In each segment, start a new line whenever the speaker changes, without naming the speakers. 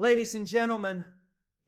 Ladies and gentlemen,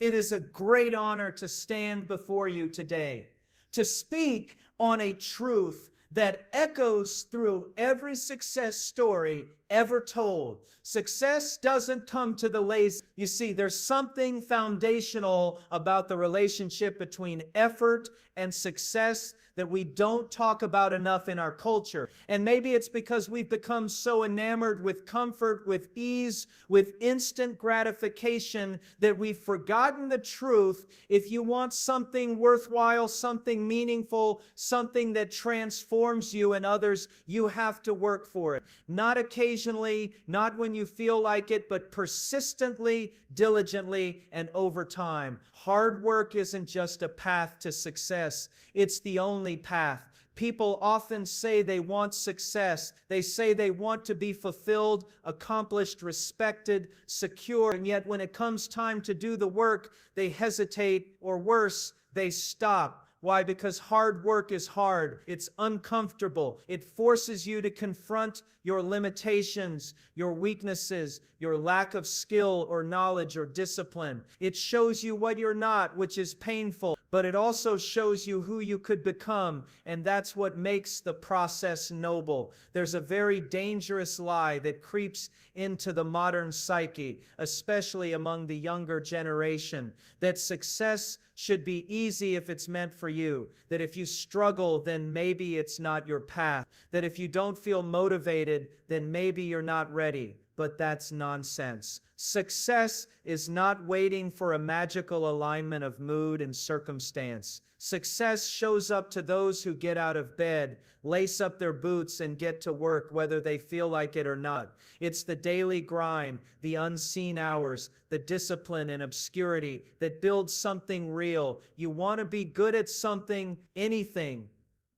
it is a great honor to stand before you today, to speak on a truth that echoes through every success story ever told. Success doesn't come to the lazy. You see, there's something foundational about the relationship between effort and success that we don't talk about enough in our culture. And maybe it's because we've become so enamored with comfort, with ease, with instant gratification that we've forgotten the truth. If you want something worthwhile, something meaningful, something that transforms you and others, you have to work for it. Not occasionally, not when you feel like it, but persistently, diligently, and over time. Hard work isn't just a path to success. It's the only path. People often say they want success. They say they want to be fulfilled, accomplished, respected, secure. And yet when it comes time to do the work, they hesitate, or worse, they stop. Why? Because hard work is hard. It's uncomfortable. It forces you to confront your limitations, your weaknesses, your lack of skill or knowledge or discipline. It shows you what you're not, which is painful, but it also shows you who you could become, and that's what makes the process noble. There's a very dangerous lie that creeps into the modern psyche, especially among the younger generation, that success should be easy if it's meant for you, that if you struggle, then maybe it's not your path, that if you don't feel motivated, then maybe you're not ready. But that's nonsense. Success is not waiting for a magical alignment of mood and circumstance. Success shows up to those who get out of bed, lace up their boots, and get to work whether they feel like it or not. It's the daily grind, the unseen hours, the discipline and obscurity that builds something real. You want to be good at something, anything.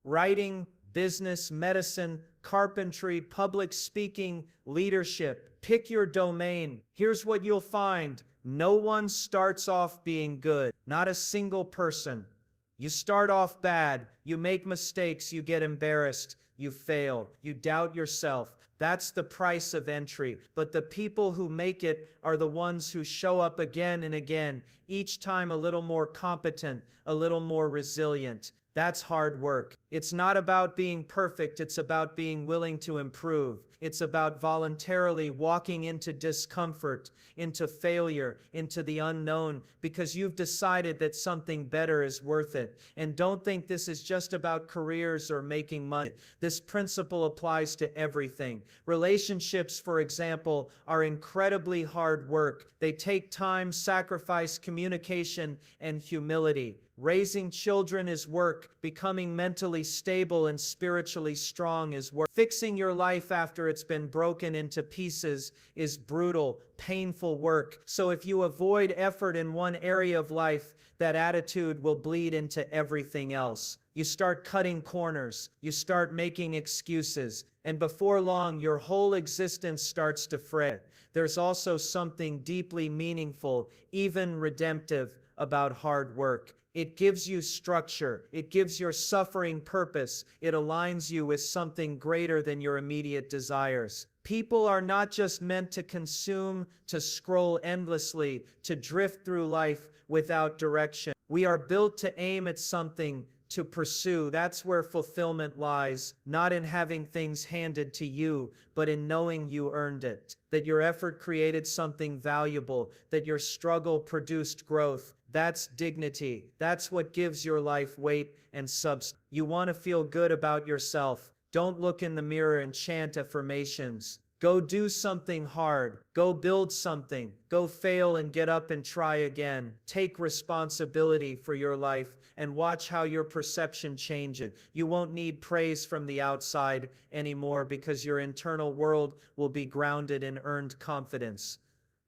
Writing, business, medicine, carpentry, public speaking, leadership. Pick your domain. Here's what you'll find. No one starts off being good. Not a single person. You start off bad. You make mistakes. You get embarrassed. You fail. You doubt yourself. That's the price of entry. But the people who make it are the ones who show up again and again, each time a little more competent, a little more resilient. That's hard work. It's not about being perfect. It's about being willing to improve. It's about voluntarily walking into discomfort, into failure, into the unknown, because you've decided that something better is worth it. And don't think this is just about careers or making money. This principle applies to everything. Relationships, for example, are incredibly hard work. They take time, sacrifice, communication, and humility. Raising children is work. Becoming mentally stable and spiritually strong is work. Fixing your life after it's been broken into pieces is brutal, painful work. So if you avoid effort in one area of life, that attitude will bleed into everything else. You start cutting corners. You start making excuses. And before long, your whole existence starts to fret. There's also something deeply meaningful, even redemptive, about hard work. It gives you structure. It gives your suffering purpose. It aligns you with something greater than your immediate desires. People are not just meant to consume, to scroll endlessly, to drift through life without direction. We are built to aim at something, to pursue. That's where fulfillment lies, not in having things handed to you, but in knowing you earned it, that your effort created something valuable, that your struggle produced growth. That's dignity. That's what gives your life weight and substance. You want to feel good about yourself. Don't look in the mirror and chant affirmations. Go do something hard. Go build something. Go fail and get up and try again. Take responsibility for your life and watch how your perception changes. You won't need praise from the outside anymore because your internal world will be grounded in earned confidence.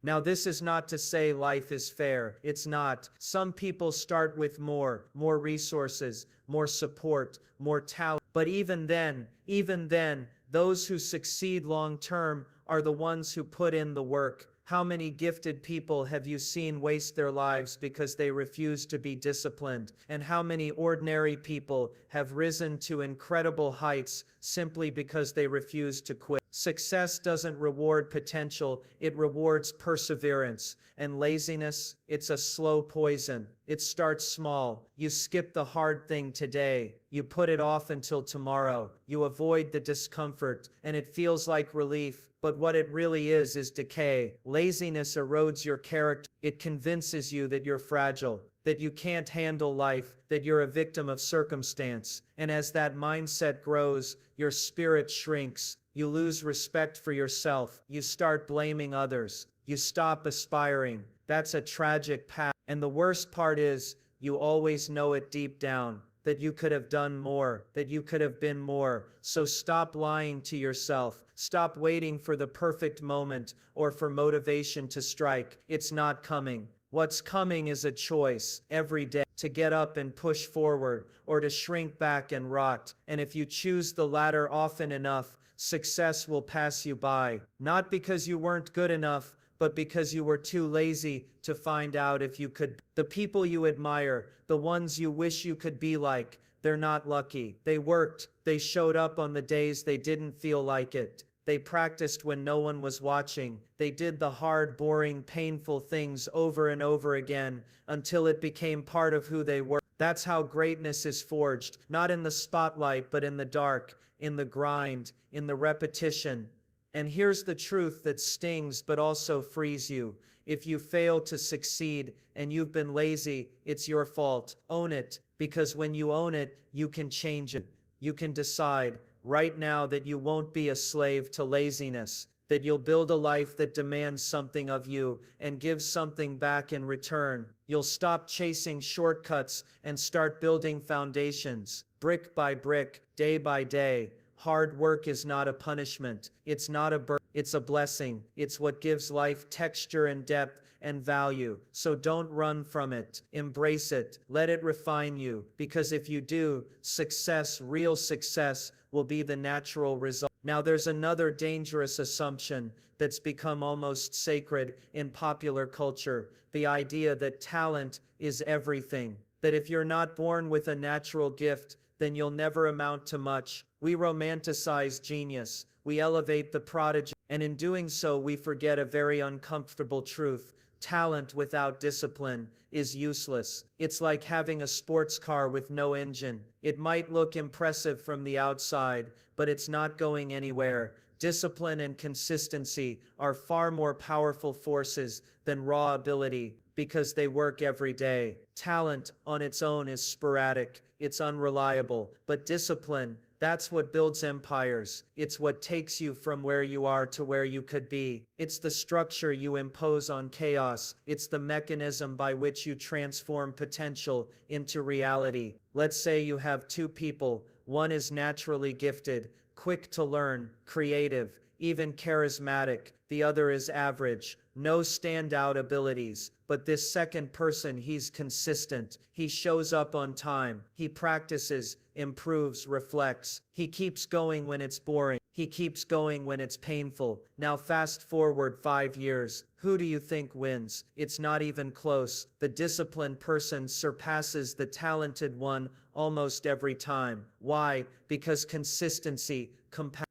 Now, this is not to say life is fair. It's not. Some people start with more resources, more support, more talent. But even then, those who succeed long term are the ones who put in the work. How many gifted people have you seen waste their lives because they refuse to be disciplined? And how many ordinary people have risen to incredible heights simply because they refuse to quit? Success doesn't reward potential, it rewards perseverance. And laziness, it's a slow poison. It starts small. You skip the hard thing today. You put it off until tomorrow. You avoid the discomfort, and it feels like relief. But what it really is decay. Laziness erodes your character. It convinces you that you're fragile, that you can't handle life, that you're a victim of circumstance. And as that mindset grows, your spirit shrinks. You lose respect for yourself. You start blaming others. You stop aspiring. That's a tragic path. And the worst part is, you always know it deep down, that you could have done more, that you could have been more. So stop lying to yourself. Stop waiting for the perfect moment or for motivation to strike. It's not coming. What's coming is a choice every day to get up and push forward or to shrink back and rot. And if you choose the latter often enough, success will pass you by. Not because you weren't good enough, but because you were too lazy to find out if you could. The people you admire, the ones you wish you could be like, they're not lucky. They worked. They showed up on the days they didn't feel like it. They practiced when no one was watching. They did the hard, boring, painful things over and over again until it became part of who they were. That's how greatness is forged, not in the spotlight, but in the dark, in the grind, in the repetition. And here's the truth that stings but also frees you. If you fail to succeed and you've been lazy, it's your fault. Own it, because when you own it, you can change it. You can decide right now that you won't be a slave to laziness, that you'll build a life that demands something of you and gives something back in return. You'll stop chasing shortcuts and start building foundations, brick by brick, day by day. Hard work is not a punishment. It's not a burden. It's a blessing. It's what gives life texture and depth and value. So don't run from it. Embrace it. Let it refine you. Because if you do, success, real success, will be the natural result. Now there's another dangerous assumption that's become almost sacred in popular culture. The idea that talent is everything. That if you're not born with a natural gift, then you'll never amount to much. We romanticize genius. We elevate the prodigy. And in doing so, we forget a very uncomfortable truth. Talent without discipline is useless. It's like having a sports car with no engine. It might look impressive from the outside, but it's not going anywhere. Discipline and consistency are far more powerful forces than raw ability because they work every day. Talent on its own is sporadic. It's unreliable. But discipline, that's what builds empires. It's what takes you from where you are to where you could be. It's the structure you impose on chaos. It's the mechanism by which you transform potential into reality. Let's say you have two people. One is naturally gifted, quick to learn, creative, even charismatic. The other is average, no standout abilities. But this second person, he's consistent. He shows up on time. He practices, improves, reflects. He keeps going when it's boring. He keeps going when it's painful. Now fast forward 5 years. Who do you think wins? It's not even close. The disciplined person surpasses the talented one almost every time. Why? Because consistency,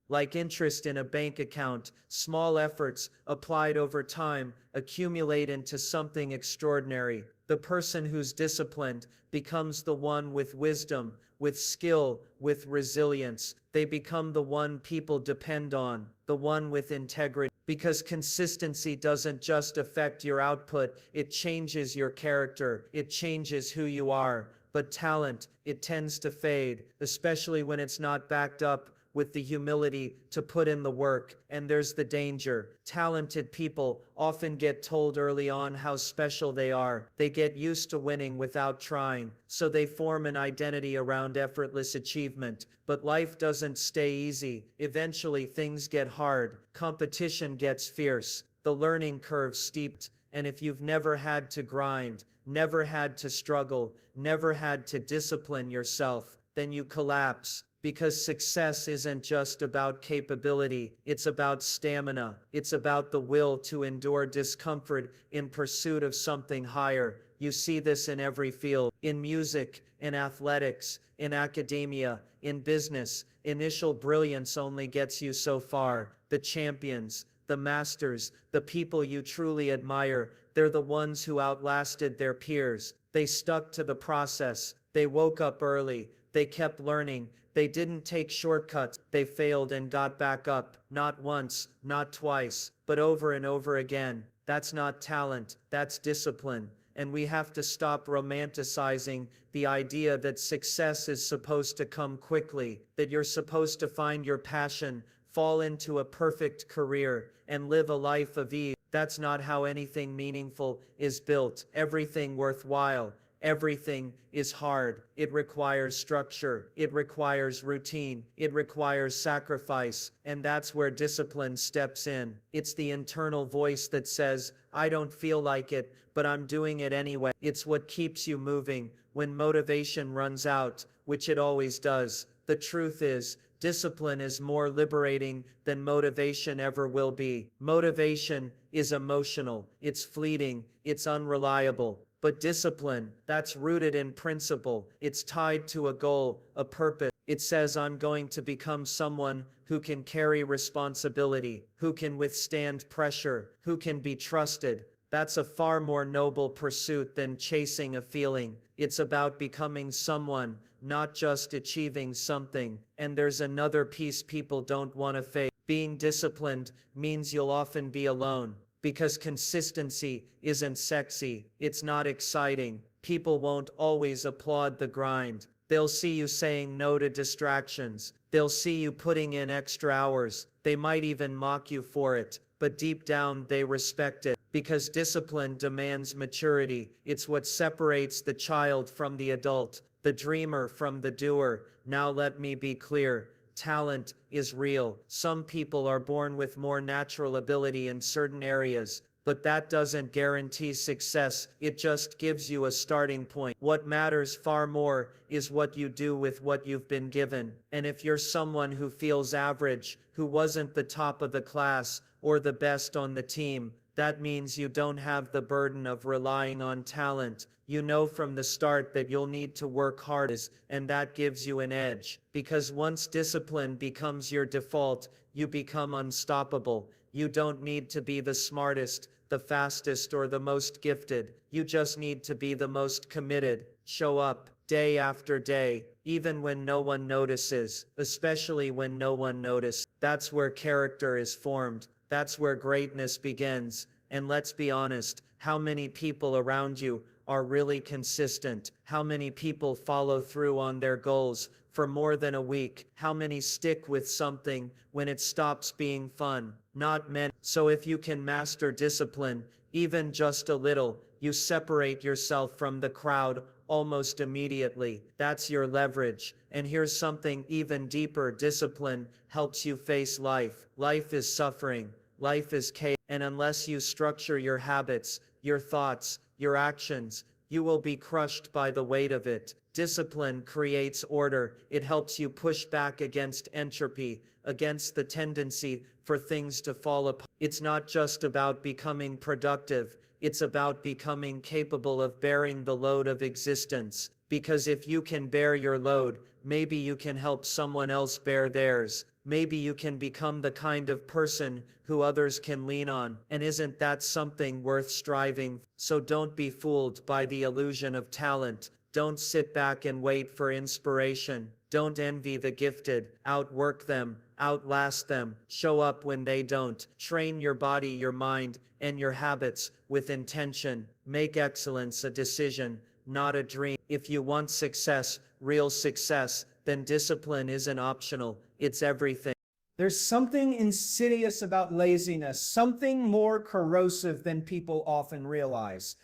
like interest in a bank account, small efforts applied over time accumulate into something extraordinary. The person who's disciplined becomes the one with wisdom, with skill, with resilience. They become the one people depend on, the one with integrity. Because consistency doesn't just affect your output, it changes your character, it changes who you are. But talent, it tends to fade, especially when it's not backed up with the humility to put in the work. And there's the danger. Talented people often get told early on how special they are. They get used to winning without trying, so they form an identity around effortless achievement. But life doesn't stay easy. Eventually things get hard. Competition gets fierce. The learning curve steeped. And if you've never had to grind, never had to struggle, never had to discipline yourself, then you collapse. because success isn't just about capability, it's about stamina. It's about the will to endure discomfort in pursuit of something higher. You see this in every field, in music, in athletics, in academia, in business. Initial brilliance only gets you so far. The champions, the masters, the people you truly admire, they're the ones who outlasted their peers. They stuck to the process. They woke up early. They kept learning. They didn't take shortcuts. They failed and got back up. Not once, not twice, but over and over again. That's not talent. That's discipline. And we have to stop romanticizing the idea that success is supposed to come quickly, that you're supposed to find your passion, fall into a perfect career, and live a life of ease. That's not how anything meaningful is built. Everything worthwhile, everything is hard. It requires structure. It requires routine. It requires sacrifice. And that's where discipline steps in. It's the internal voice that says, I don't feel like it, but I'm doing it anyway. It's what keeps you moving when motivation runs out, which it always does. The truth is, discipline is more liberating than motivation ever will be. Motivation is emotional, it's fleeting, it's unreliable. But discipline, that's rooted in principle. It's tied to a goal, a purpose. It says I'm going to become someone who can carry responsibility, who can withstand pressure, who can be trusted. That's a far more noble pursuit than chasing a feeling. It's about becoming someone, not just achieving something. And there's another piece people don't want to face. Being disciplined means you'll often be alone. Because consistency isn't sexy, it's not exciting. People won't always applaud the grind. They'll see you saying no to distractions. They'll see you putting in extra hours. They might even mock you for it. But deep down, they respect it. Because discipline demands maturity. It's what separates the child from the adult, the dreamer from the doer. Now let me be clear. Talent is real. Some people are born with more natural ability in certain areas, but that doesn't guarantee success. It just gives you a starting point. What matters far more is what you do with what you've been given. And if you're someone who feels average, who wasn't the top of the class or the best on the team, that means you don't have the burden of relying on talent. You know from the start that you'll need to work hard, and that gives you an edge. Because once discipline becomes your default, you become unstoppable. You don't need to be the smartest, the fastest, or the most gifted. You just need to be the most committed. Show up day after day, even when no one notices, especially when no one notices. That's where character is formed. That's where greatness begins. And let's be honest, how many people around you are really consistent? How many people follow through on their goals for more than a week? How many stick with something when it stops being fun? Not many. So if you can master discipline, even just a little, you separate yourself from the crowd almost immediately. That's your leverage. And here's something even deeper. Discipline helps you face life. Life is suffering. Life is chaos. And unless you structure your habits, your thoughts, your actions, you will be crushed by the weight of it. Discipline creates order. It helps you push back against entropy, against the tendency for things to fall apart. It's not just about becoming productive. It's about becoming capable of bearing the load of existence. Because if you can bear your load, maybe you can help someone else bear theirs. Maybe you can become the kind of person who others can lean on. And isn't that something worth striving? So don't be fooled by the illusion of talent. Don't sit back and wait for inspiration. Don't envy the gifted. Outwork them. Outlast them. Show up when they don't. Train your body, your mind, and your habits with intention. Make excellence a decision, not a dream. If you want success, real success, then discipline isn't optional. It's everything.
There's something insidious about laziness, something more corrosive than people often realize.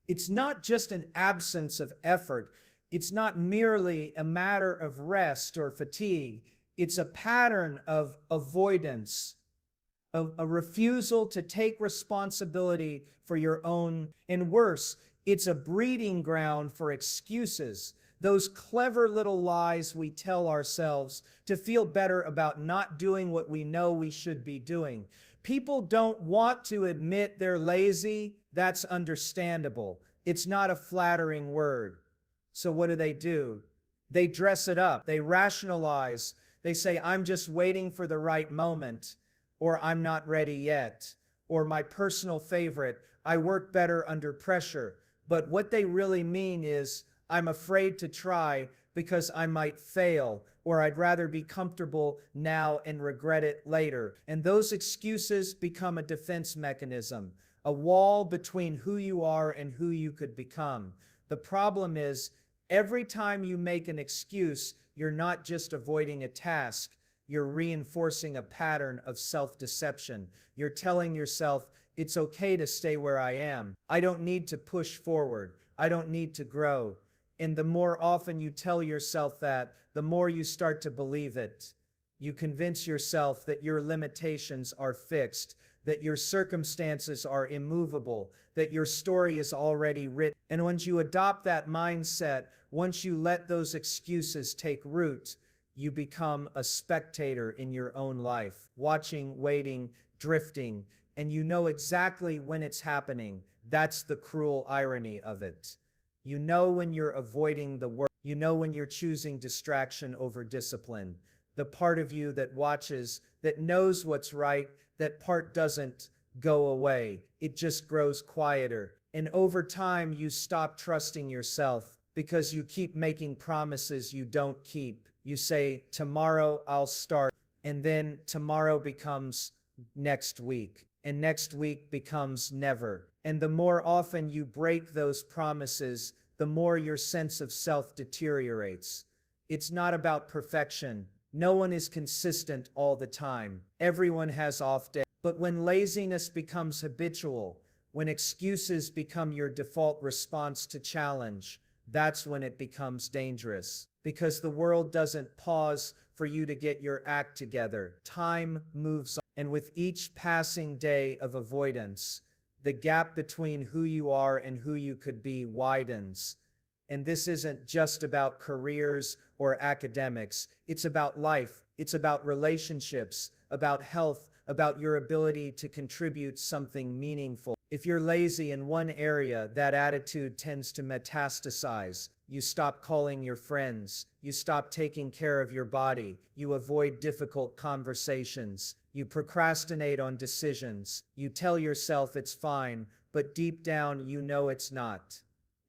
It's not just an absence of effort. It's not merely a matter of rest or fatigue. It's a pattern of avoidance, of a refusal to take responsibility for your own, and worse, it's a breeding ground for excuses. those clever little lies we tell ourselves to feel better about not doing what we know we should be doing. People don't want to admit they're lazy. That's understandable. It's not a flattering word. So what do? They dress it up. They rationalize. They say, I'm just waiting for the right moment, or I'm not ready yet, or my personal favorite, I work better under pressure. But what they really mean is, I'm afraid to try because I might fail, or I'd rather be comfortable now and regret it later. And those excuses become a defense mechanism, a wall between who you are and who you could become. The problem is, every time you make an excuse, you're not just avoiding a task, you're reinforcing a pattern of self-deception. You're telling yourself, it's okay to stay where I am. I don't need to push forward. I don't need to grow. And the more often you tell yourself that, the more you start to believe it. You convince yourself that your limitations are fixed, that your circumstances are immovable, that your story is already written. And once you adopt that mindset, once you let those excuses take root, you become a spectator in your own life, watching, waiting, drifting, and you know exactly when it's happening. That's the cruel irony of it. You know when you're avoiding the work. You know when you're choosing distraction over discipline. The part of you that watches, that knows what's right, that part doesn't go away. It just grows quieter. And over time, you stop trusting yourself because you keep making promises you don't keep. You say, tomorrow I'll start. And then tomorrow becomes next week. And next week becomes never. And the more often you break those promises, the more your sense of self deteriorates. It's not about perfection. No one is consistent all the time. Everyone has off days. But when laziness becomes habitual, when excuses become your default response to challenge, that's when it becomes dangerous. Because the world doesn't pause for you to get your act together. Time moves on. And with each passing day of avoidance, the gap between who you are and who you could be widens. And this isn't just about careers or academics. It's about life. It's about relationships, about health, about your ability to contribute something meaningful. If you're lazy in one area, that attitude tends to metastasize. You stop calling your friends. You stop taking care of your body. You avoid difficult conversations. You procrastinate on decisions. You tell yourself it's fine, but deep down you know it's not.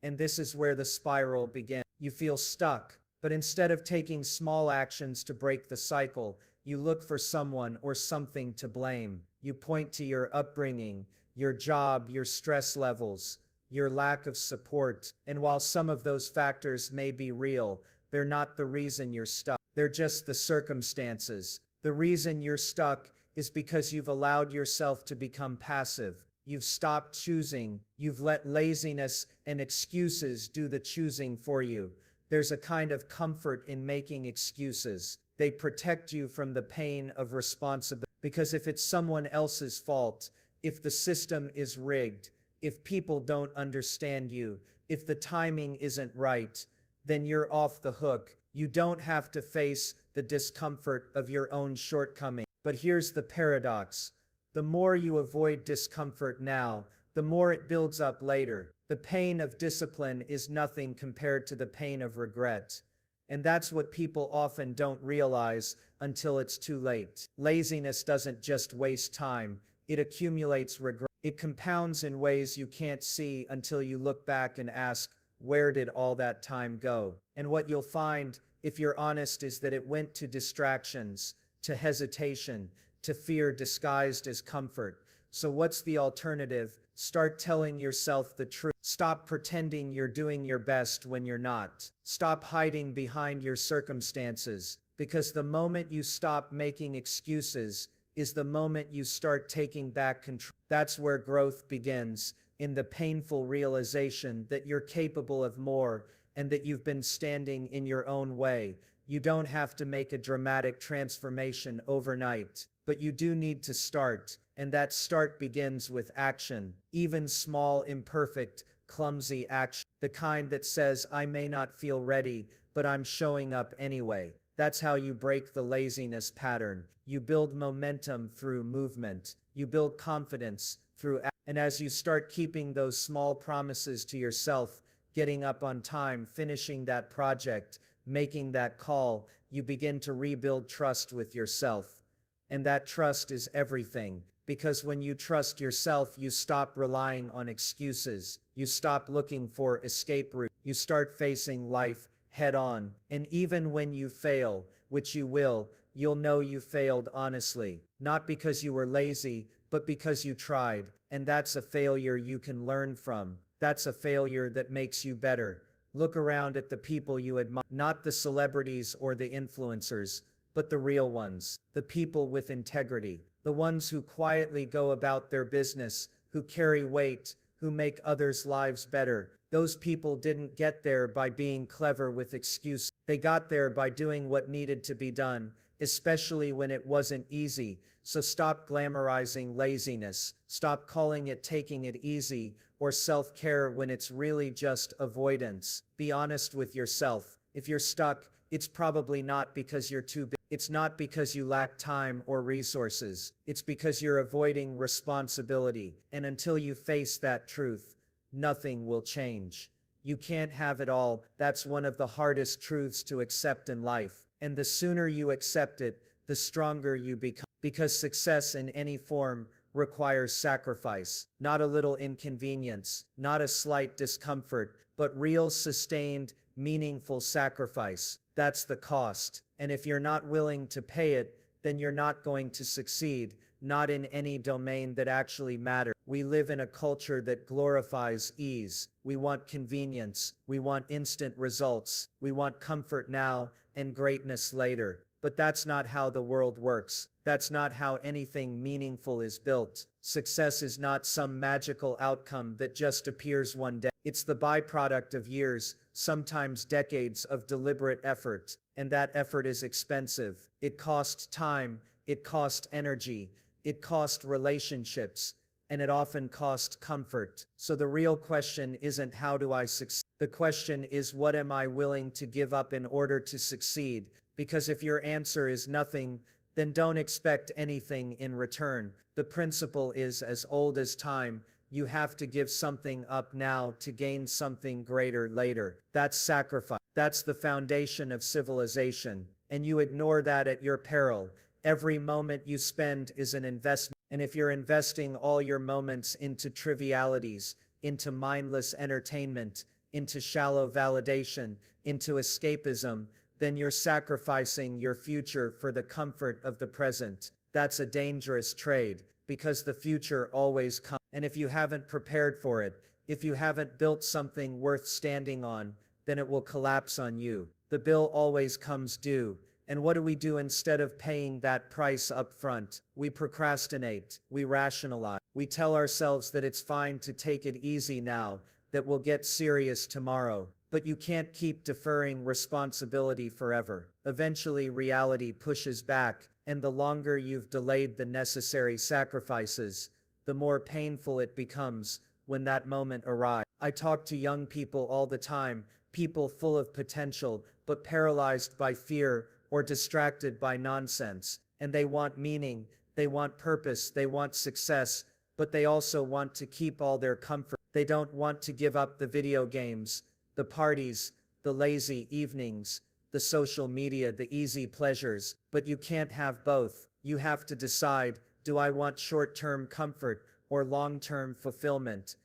And this is where the spiral begins. You feel stuck, but instead of taking small actions to break the cycle, you look for someone or something to blame. You point to your upbringing, your job, your stress levels, your lack of support. And while some of those factors may be real, they're not the reason you're stuck. They're just the circumstances. The reason you're stuck is because you've allowed yourself to become passive. You've stopped choosing. You've let laziness and excuses do the choosing for you. There's a kind of comfort in making excuses. They protect you from the pain of responsibility. Because if it's someone else's fault, if the system is rigged, if people don't understand you, if the timing isn't right, then you're off the hook. You don't have to face the discomfort of your own shortcoming. But here's the paradox. The more you avoid discomfort now, the more it builds up later. The pain of discipline is nothing compared to the pain of regret. And that's what people often don't realize until it's too late. Laziness doesn't just waste time, it accumulates regret. It compounds in ways you can't see until you look back and ask, where did all that time go? And what you'll find, if you're honest, is that it went to distractions, to hesitation, to fear disguised as comfort. So what's the alternative? Start telling yourself the truth. Stop pretending you're doing your best when you're not. Stop hiding behind your circumstances, because the moment you stop making excuses is the moment you start taking back control. That's where growth begins, in the painful realization that you're capable of more and that you've been standing in your own way. You don't have to make a dramatic transformation overnight, but you do need to start. And that start begins with action, even small, imperfect, clumsy action. The kind that says, I may not feel ready, but I'm showing up anyway. That's how you break the laziness pattern. You build momentum through movement. You build confidence through and as you start keeping those small promises to yourself, getting up on time, finishing that project, making that call, you begin to rebuild trust with yourself. And that trust is everything. Because when you trust yourself, you stop relying on excuses. You stop looking for escape routes. You start facing life head on. And even when you fail, which you will, you'll know you failed honestly. Not because you were lazy, but because you tried. And that's a failure you can learn from. That's a failure that makes you better. Look around at the people you admire, not the celebrities or the influencers, but the real ones, the people with integrity, the ones who quietly go about their business, who carry weight, who make others' lives better. Those people didn't get there by being clever with excuses. They got there by doing what needed to be done, especially when it wasn't easy. So stop glamorizing laziness. Stop calling it taking it easy or self-care when it's really just avoidance. Be honest with yourself. If you're stuck, it's probably not because you're too big. It's not because you lack time or resources. It's because you're avoiding responsibility. And until you face that truth, nothing will change. You can't have it all. That's one of the hardest truths to accept in life. And the sooner you accept it, the stronger you become. Because success in any form requires sacrifice, not a little inconvenience, not a slight discomfort, but real, sustained, meaningful sacrifice. That's the cost. And if you're not willing to pay it, then you're not going to succeed, not in any domain that actually matters. We live in a culture that glorifies ease. We want convenience. We want instant results. We want comfort now and greatness later. But that's not how the world works. That's not how anything meaningful is built. Success is not some magical outcome that just appears one day. It's the byproduct of years, sometimes decades of deliberate effort. And that effort is expensive. It costs time, it costs energy, it costs relationships, and it often costs comfort. So the real question isn't how do I succeed? The question is what am I willing to give up in order to succeed? Because if your answer is nothing, then don't expect anything in return. The principle is as old as time. You have to give something up now to gain something greater later. That's sacrifice. That's the foundation of civilization. And you ignore that at your peril. Every moment you spend is an investment. And if you're investing all your moments into trivialities, into mindless entertainment, into shallow validation, into escapism, then you're sacrificing your future for the comfort of the present. That's a dangerous trade, because the future always comes. And if you haven't prepared for it, if you haven't built something worth standing on, then it will collapse on you. The bill always comes due. And what do we do instead of paying that price up front? We procrastinate. We rationalize. We tell ourselves that it's fine to take it easy now, that we'll get serious tomorrow. But you can't keep deferring responsibility forever. Eventually, reality pushes back, and the longer you've delayed the necessary sacrifices, the more painful it becomes when that moment arrives. I talk to young people all the time, people full of potential, but paralyzed by fear or distracted by nonsense. And they want meaning, they want purpose, they want success, but they also want to keep all their comfort. They don't want to give up the video games, the parties, the lazy evenings, the social media, the easy pleasures. But you can't have both. You have to decide, do I want short-term comfort or long-term fulfillment?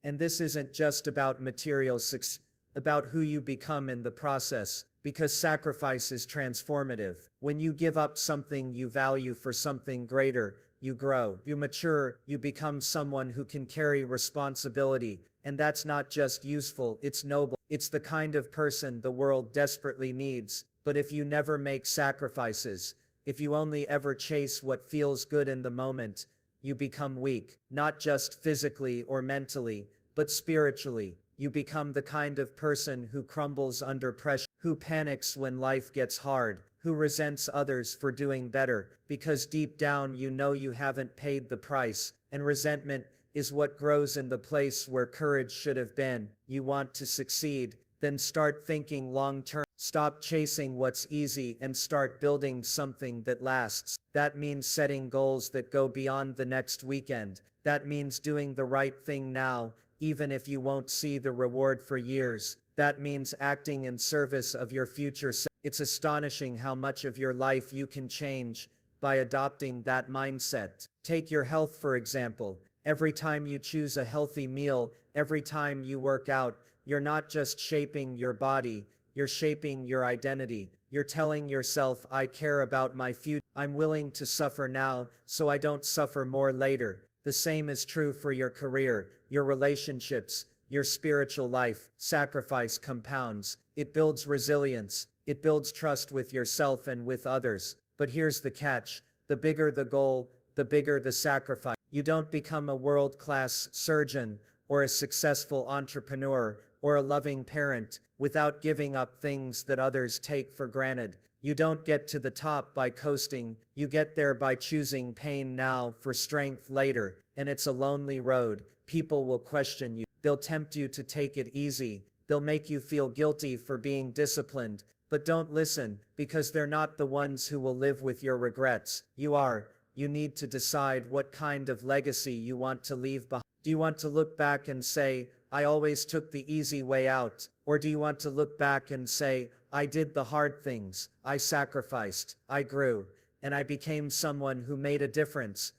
And this isn't just about material success, about who you become in the process, because sacrifice is transformative. When you give up something you value for something greater, you grow, you mature, you become someone who can carry responsibility. And that's not just useful, it's noble. It's the kind of person the world desperately needs. But if you never make sacrifices, if you only ever chase what feels good in the moment, you become weak, not just physically or mentally, but spiritually. You become the kind of person who crumbles under pressure, who panics when life gets hard, who resents others for doing better, because deep down you know you haven't paid the price, and resentment is what grows in the place where courage should have been. You want to succeed, then start thinking long term. Stop chasing what's easy and start building something that lasts. That means setting goals that go beyond the next weekend. That means doing the right thing now, even if you won't see the reward for years. That means acting in service of your future self. It's astonishing how much of your life you can change by adopting that mindset. Take your health, for example. Every time you choose a healthy meal, every time you work out, you're not just shaping your body, you're shaping your identity. You're telling yourself, I care about my future. I'm willing to suffer now so I don't suffer more later. The same is true for your career, your relationships, your spiritual life. Sacrifice compounds. It builds resilience. It builds trust with yourself and with others. But here's the catch. The bigger the goal, the bigger the sacrifice. You don't become a world-class surgeon or a successful entrepreneur or a loving parent without giving up things that others take for granted. You don't get to the top by coasting. You get there by choosing pain now for strength later. And it's a lonely road. People will question you. They'll tempt you to take it easy. They'll make you feel guilty for being disciplined. But don't listen, because they're not the ones who will live with your regrets. You are. You need to decide what kind of legacy you want to leave behind. Do you want to look back and say, I always took the easy way out? Or do you want to look back and say, I did the hard things, I sacrificed, I grew, and I became someone who made a difference?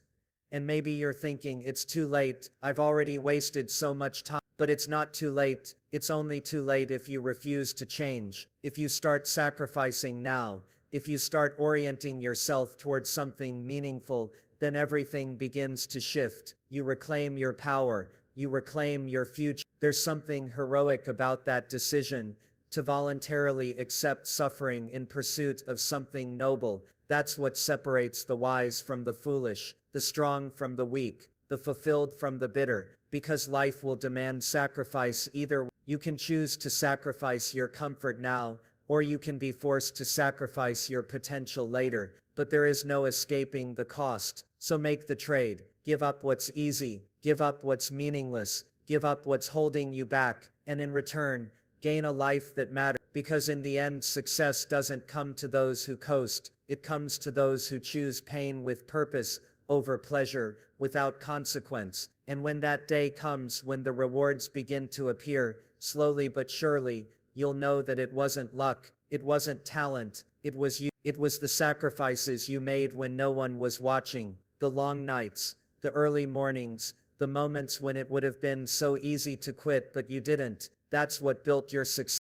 And maybe you're thinking, it's too late, I've already wasted so much time. But it's not too late. It's only too late if you refuse to change. If you start sacrificing now, if you start orienting yourself towards something meaningful, then everything begins to shift. You reclaim your power. You reclaim your future. There's something heroic about that decision to voluntarily accept suffering in pursuit of something noble. That's what separates the wise from the foolish, the strong from the weak, the fulfilled from the bitter, because life will demand sacrifice either way. You can choose to sacrifice your comfort now, or you can be forced to sacrifice your potential later, but there is no escaping the cost. So make the trade. Give up what's easy, give up what's meaningless, give up what's holding you back, and in return, gain a life that matters. Because in the end, success doesn't come to those who coast, it comes to those who choose pain with purpose over pleasure, without consequence. And when that day comes, when the rewards begin to appear, slowly but surely, you'll know that it wasn't luck, it wasn't talent, it was you. It was the sacrifices you made when no one was watching, the long nights, the early mornings, the moments when it would have been so easy to quit but you didn't. That's what built your success.